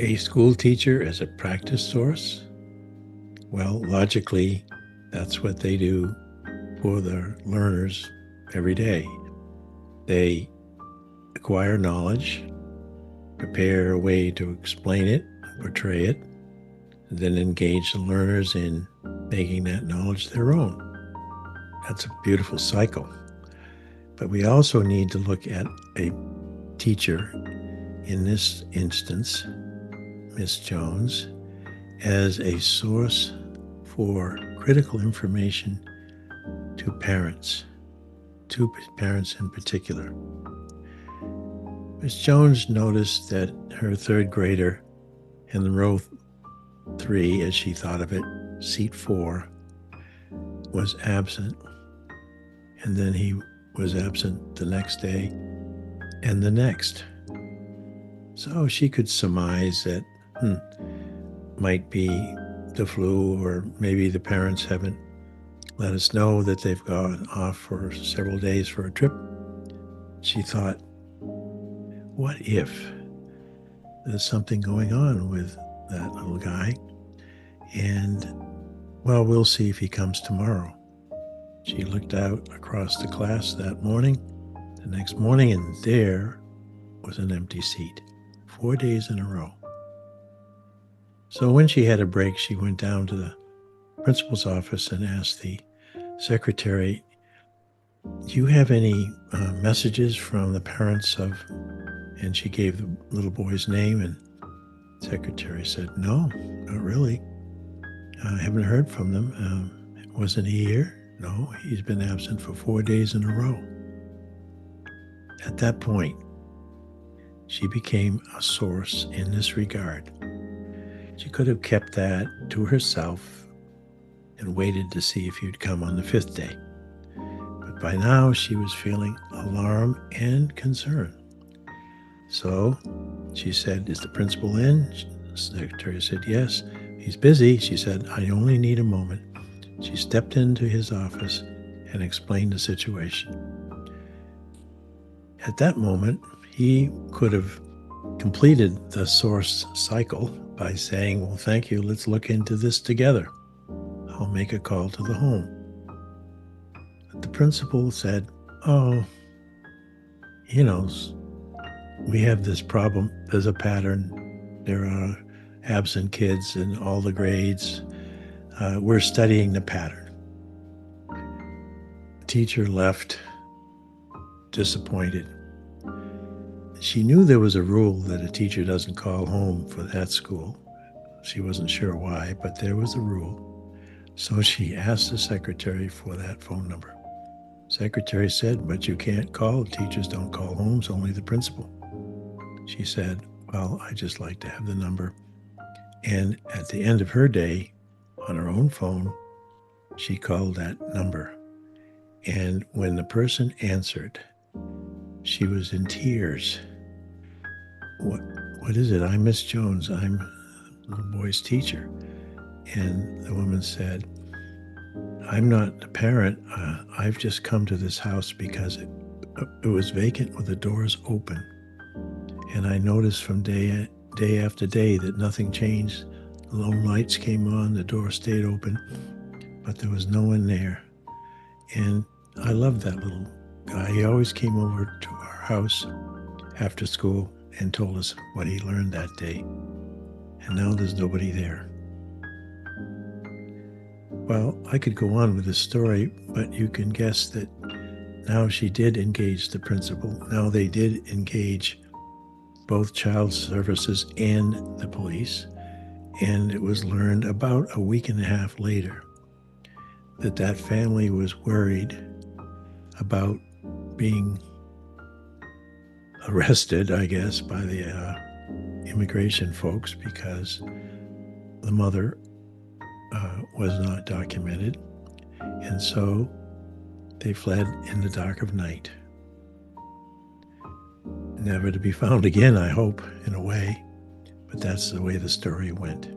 a school teacher as a practice source? Well, logically, that's what they do for their learners every day. They acquire knowledge, prepare a way to explain it, portray it, and then engage the learners in making that knowledge their own. That's a beautiful cycle. But we also need to look at a teacher, in this instance, Miss Jones, as a source for critical information to parents in particular. Miss Jones noticed that her third grader in the row 3, as she thought of it, seat 4, was absent. And then he was absent the next day and the next. So she could surmise that might be the flu, or maybe the parents haven't let us know that they've gone off for several days for a trip. She thought, what if there's something going on with that little guy? And, well, we'll see if he comes tomorrow. She looked out across the class that morning, the next morning, and there was an empty seat, 4 days in a row. So when she had a break, she went down to the principal's office and asked the secretary, do you have any messages from the parents of, and she gave the little boy's name, and the secretary said, no, not really. I haven't heard from them. Wasn't he here? No, he's been absent for 4 days in a row. At that point, she became a source in this regard. She could have kept that to herself and waited to see if he'd come on the 5th day. But by now, she was feeling alarm and concern. So she said, is the principal in? The secretary said, yes. He's busy. She said, I only need a moment. She stepped into his office and explained the situation. At that moment, he could have completed the source cycle by saying, well, thank you, let's look into this together. I'll make a call to the home. But the principal said, oh, we have this problem. There's a pattern. There are absent kids in all the grades. We're studying the pattern. The teacher left disappointed. She knew there was a rule that a teacher doesn't call home for that school. She wasn't sure why, but there was a rule. So she asked the secretary for that phone number. Secretary said, but you can't call. Teachers don't call homes, only the principal. She said, well, I just like to have the number. And at the end of her day, on her own phone, she called that number. And when the person answered, she was in tears. What is it? I'm Miss Jones. I'm the little boy's teacher. And the woman said, I'm not the parent. I've just come to this house because it was vacant with the doors open. And I noticed from day after day that nothing changed. The lone lights came on, the door stayed open, but there was no one there. And I loved that little guy. He always came over to our house after school and told us what he learned that day. And now there's nobody there. Well, I could go on with this story, but you can guess that now she did engage the principal. Now they did engage both child services and the police. And it was learned about a week and a half later that that family was worried about being arrested, I guess, by the immigration folks because the mother was not documented. And so they fled in the dark of night. Never to be found again, I hope, in a way. But that's the way the story went.